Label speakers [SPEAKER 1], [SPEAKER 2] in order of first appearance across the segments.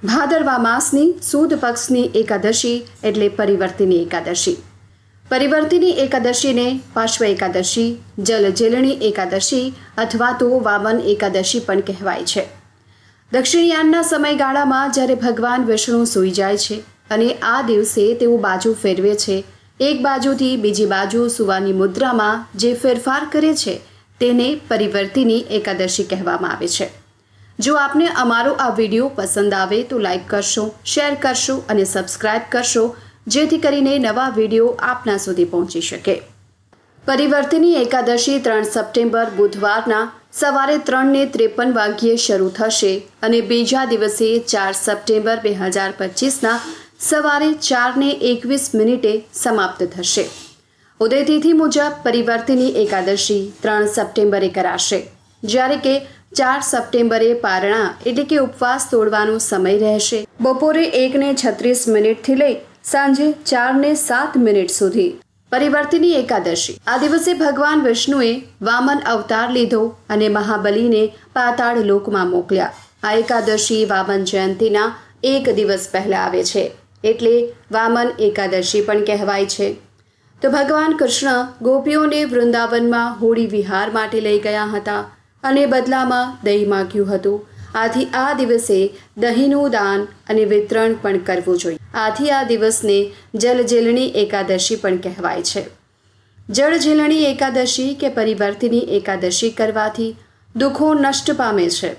[SPEAKER 1] ભાદરવા માસની સુદ પક્ષની એકાદશી એટલે પરિવર્તિની એકાદશી. પરિવર્તિની એકાદશીને પાર્શ્વ એકાદશી, જલજેલણી એકાદશી અથવા તો વામન એકાદશી પણ કહેવાય છે. દક્ષિણયાનના સમયગાળામાં જ્યારે ભગવાન વિષ્ણુ સૂઈ જાય છે અને આ દિવસે તેઓ બાજુ ફેરવે છે, એક બાજુથી બીજી બાજુ સૂવાની મુદ્રામાં જે ફેરફાર કરે છે તેને પરિવર્તિની એકાદશી કહેવામાં આવે છે. જો આપને અમારો આ વિડીયો પસંદ આવે તો લાઈક કરશો, શેર કરશો અને સબસ્ક્રાઇબ કરશો, જેથી કરીને નવા વિડીયો આપના સુધી પહોંચી શકે. પરિવર્તિની એકાદશી 3 સપ્ટેમ્બર બુધવારના સવારે 3:53 વાગ્યે શરૂ થશે અને બીજા દિવસે 4 સપ્ટેમ્બર 2025ના સવારે 4:21 સમાપ્ત થશે. ઉદયતિથિ મુજબ પરિવર્તિની એકાદશી 3 સપ્ટેમ્બરે કરાશે, જ્યારે કે 4 સપ્ટેમ્બરે પારણા એટલે કે ઉપવાસ તોડવાનો સમય રહેશે. બપોરે 1:36 થી લઈ સાંજે 4:07 સુધી. પરિવર્તિની એકાદશી આ દિવસે ભગવાન વિષ્ણુએ વામન અવતાર લીધો અને મહાબલીને પાતાળ લોકમાં મોકલ્યા. આ એકાદશી વામન જયંતીના એક દિવસ પહેલા આવે છે, એટલે વામન એકાદશી પણ કહેવાય છે. તો ભગવાન કૃષ્ણ ગોપીઓને વૃંદાવનમાં હોળી વિહાર માટે લઈ ગયા હતા અને બદલામાં દહીં માગ્યું હતું. આથી આ દિવસે દહીંનું દાન અને વિતરણ પણ કરવું જોઈએ. આથી આ દિવસને જલજેલણી એકાદશી પણ કહેવાય છે. જળઝેલણી એકાદશી કે પરિવર્તિની એકાદશી કરવાથી દુઃખો નષ્ટ પામે છે.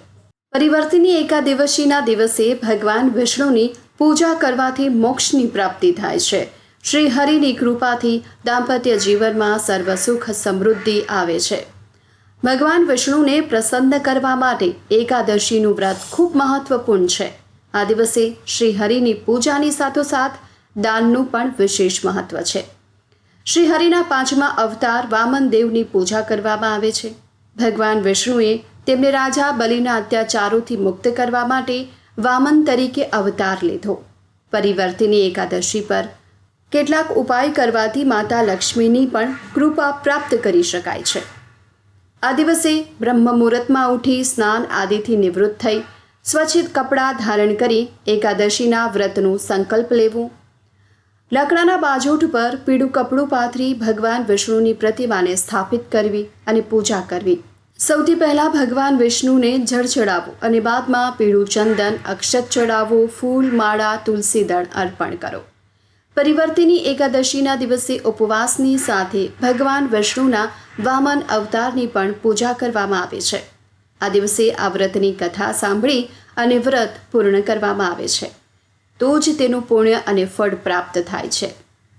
[SPEAKER 1] પરિવર્તિની એકાદશીના દિવસે ભગવાન વિષ્ણુની પૂજા કરવાથી મોક્ષની પ્રાપ્તિ થાય છે. શ્રી હરિની કૃપાથી દાંપત્ય જીવનમાં સર્વ સુખ સમૃદ્ધિ આવે છે. ભગવાન વિષ્ણુને પ્રસન્ન કરવા માટે એકાદશીનું વ્રત ખૂબ મહત્વપૂર્ણ છે. આ દિવસે શ્રી હરિની પૂજાની સાથોસાથ દાનનું પણ વિશેષ મહત્વ છે. શ્રી હરિના 5મા અવતાર વામન દેવની પૂજા કરવામાં આવે છે. ભગવાન વિષ્ણુએ તેમને રાજા બલિના અત્યાચારોથી મુક્ત કરવા માટે વામન તરીકે અવતાર લીધો. પરિવર્તિની એકાદશી પર કેટલાક ઉપાય કરવાથી માતા લક્ષ્મીની પણ કૃપા પ્રાપ્ત કરી શકાય છે. આ દિવસે બ્રહ્મ મુહૂર્તમાં ઉઠી સ્નાન આદિથી નિવૃત્ત થઈ સ્વચ્છિત કપડાં ધારણ કરી એકાદશીના વ્રતનો સંકલ્પ લેવો. લાકડાના બાજોઠ પર પીળું કપડું પાથરી ભગવાન વિષ્ણુની પ્રતિમાને સ્થાપિત કરવી અને પૂજા કરવી. સૌથી પહેલાં ભગવાન વિષ્ણુને જળ ચડાવવું અને બાદમાં પીળું ચંદન, અક્ષત ચડાવવું, ફૂલ, માળા, તુલસી દળ અર્પણ કરો. પરિવર્તિની એકાદશીના દિવસે ઉપવાસની સાથે ભગવાન વિષ્ણુના વામન અવતારની પણ પૂજા કરવામાં આવે છે. આ દિવસે આ વ્રતની કથા સાંભળી અને વ્રત પૂર્ણ કરવામાં આવે છે, તો જ તેનું પુણ્ય અને ફળ પ્રાપ્ત થાય છે.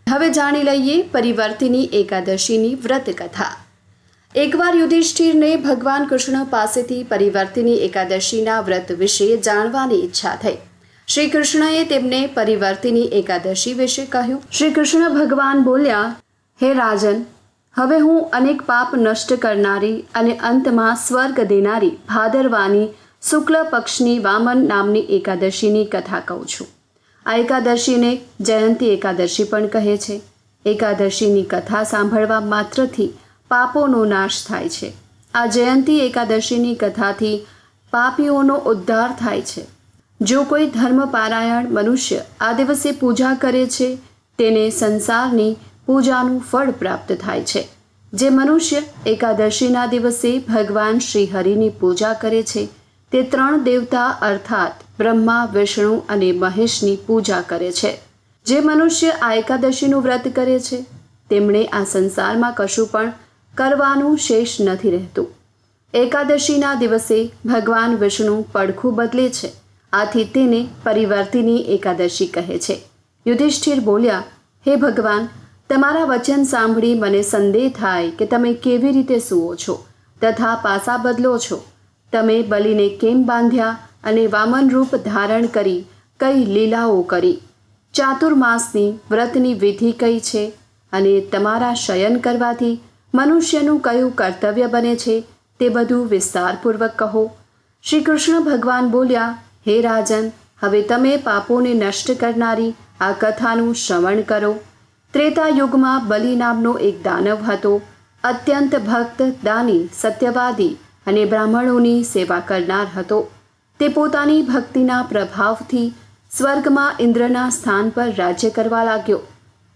[SPEAKER 1] હવે જાણી લઈએ પરિવર્તિની એકાદશીની વ્રત કથા. એકવાર યુધિષ્ઠિરને ભગવાન કૃષ્ણ પાસેથી પરિવર્તિની એકાદશીના વ્રત વિશે જાણવાની ઈચ્છા થઈ. શ્રી કૃષ્ણએ તેમને પરિવર્તિની એકાદશી વિશે કહ્યું. શ્રી કૃષ્ણ ભગવાન બોલ્યા, હે રાજન, હવે હું અનેક પાપ નષ્ટ કરનારી અને અંતમાં સ્વર્ગ દેનારી ભાદરવાની શુક્લ પક્ષની વામન નામની એકાદશીની કથા કહું છું. આ એકાદશીને જયંતી એકાદશી પણ કહે છે. એકાદશીની કથા સાંભળવા માત્રથી પાપોનો નાશ થાય છે. આ જયંતી એકાદશીની કથાથી પાપીઓનો ઉદ્ધાર થાય છે. જો કોઈ ધર્મપારાયણ મનુષ્ય આ દિવસે પૂજા કરે છે તેને સંસારની પૂજાનું ફળ પ્રાપ્ત થાય છે. જે મનુષ્ય એકાદશીના દિવસે ભગવાન શ્રી હરિની પૂજા કરે છે તે 3 દેવતા અર્થાત બ્રહ્મા, વિષ્ણુ અને મહેશની પૂજા કરે છે. જે મનુષ્ય આ એકાદશીનું વ્રત કરે છે તેમણે આ સંસારમાં કશું પણ કરવાનું શેષ નથી રહેતું. એકાદશીના દિવસે ભગવાન વિષ્ણુ પડખું બદલે છે, આથી તેને પરિવર્તિની એકાદશી કહે છે. યુધિષ્ઠિર બોલ્યા, હે ભગવાન, તમારા વચન સાંભળી મને સંદેહ થાય કે તમે કેવી રીતે સૂવો છો તથા પાસા બદલો છો. તમે બલિને કેમ બાંધ્યા અને વામન રૂપ ધારણ કરી કઈ લીલાઓ કરી? ચાતુર્માસની વ્રતની વિધિ કઈ છે અને તમારા શયન કરવાથી મનુષ્યનું કયું કર્તવ્ય બને છે તે બધું વિસ્તારપૂર્વક કહો. શ્રી કૃષ્ણ ભગવાન બોલ્યા, હે રાજન, હવે તમે પાપોને નષ્ટ કરનારી આ કથાનું શ્રવણ કરો. ત્રેતા યુગમાં બલિ નામનો એક દાનવ હતો. અત્યંત ભક્ત, દાની, સત્યવાદી અને બ્રાહ્મણોની સેવા કરનાર હતો. તે તે પોતાની ભક્તિના પ્રભાવથી સ્વર્ગમાં ઇન્દ્રના સ્થાન પર રાજ્ય કરવા લાગ્યો.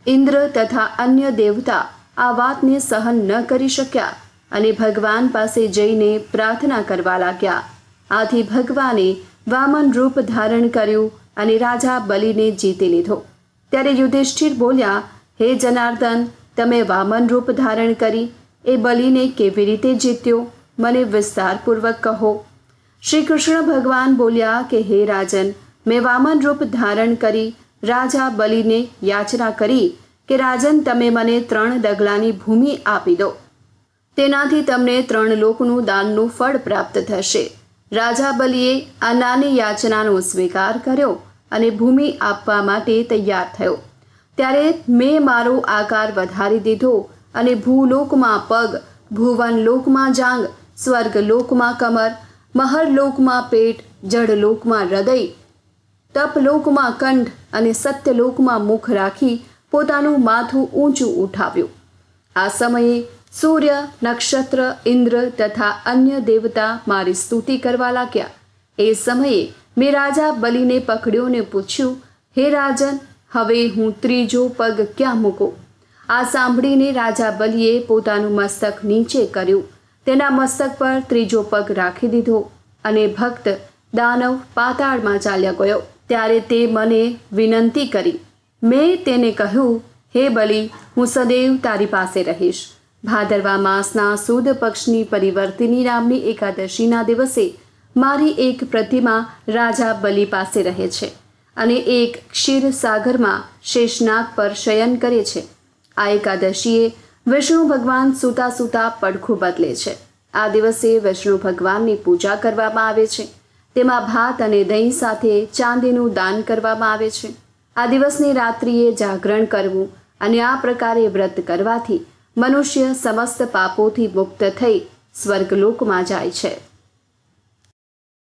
[SPEAKER 1] ઇન્દ્ર તથા અન્ય દેવતા આ વાતને સહન ન કરી શક્યા અને ભગવાન પાસે જઈને પ્રાર્થના કરવા લાગ્યા. આથી ભગવાને વામન રૂપ ધારણ કર્યું અને રાજા બલિને જીતી લીધો. ત્યારે યુધિષ્ઠિર બોલ્યા, હે જનાર્દન, તમે વામન રૂપ ધારણ કરી એ બલિને કેવી રીતે જીત્યો? મને વિસ્તારપૂર્વક કહો. શ્રી કૃષ્ણ ભગવાન બોલ્યા કે હે રાજન, મેં વામન રૂપ ધારણ કરી રાજા બલિને યાચના કરી કે રાજન, તમે મને 3 ડગલાની ભૂમિ આપી દો. તેનાથી તમને 3 લોકનું દાનનું ફળ પ્રાપ્ત થશે. રાજા બલિએ આ નાની યાચનાનો સ્વીકાર કર્યો અને ભૂમિ આપવા માટે તૈયાર થયો. ત્યારે મેં મારો આકાર વધારી દીધો અને ભૂલોકમાં પગ, ભુવનલોકમાં જાંગ, સ્વર્ગલોકમાં કમર, મહરલોકમાં પેટ, જળલોકમાં હૃદય, તપલોકમાં કંઠ અને સત્યલોકમાં મુખ રાખી પોતાનું માથું ઊંચું ઉઠાવ્યું. આ સમયે સૂર્ય, નક્ષત્ર, ઇન્દ્ર તથા અન્ય દેવતા મારી સ્તુતિ કરવા લાગ્યા. એ સમયે મેં રાજા બલિને પકડ્યો ને પૂછ્યું, હે રાજન, હવે હું 3જો પગ ક્યાં મૂકું? આ સાંભળીને રાજા બલિએ પોતાનું મસ્તક નીચે કર્યું, તેના મસ્તક પર 3જો પગ રાખી દીધો અને ભક્ત દાનવ પાતાળમાં ચાલ્યા ગયો. ત્યારે તે મને વિનંતી કરી. મેં તેને કહ્યું, હે બલિ, હું સદૈવ તારી પાસે રહીશ. ભાદરવા માસના સુદ પક્ષની પરિવર્તિની નામની એકાદશીના દિવસે મારી એક પ્રતિમા રાજા બલિ પાસે રહે છે અને એક ક્ષીરસાગરમાં શેષનાગ પર શયન કરે છે. આ એકાદશીએ વિષ્ણુ ભગવાન સૂતા સૂતા પડખું બદલે છે. આ દિવસે વિષ્ણુ ભગવાનની પૂજા કરવામાં આવે છે. તેમાં ભાત અને દહીં સાથે ચાંદીનું દાન કરવામાં આવે છે. આ દિવસની રાત્રિએ જાગરણ કરવું અને આ પ્રકારે વ્રત કરવાથી મનુષ્ય સમસ્ત પાપોથી મુક્ત થઈ સ્વર્ગલોકમાં જાય છે.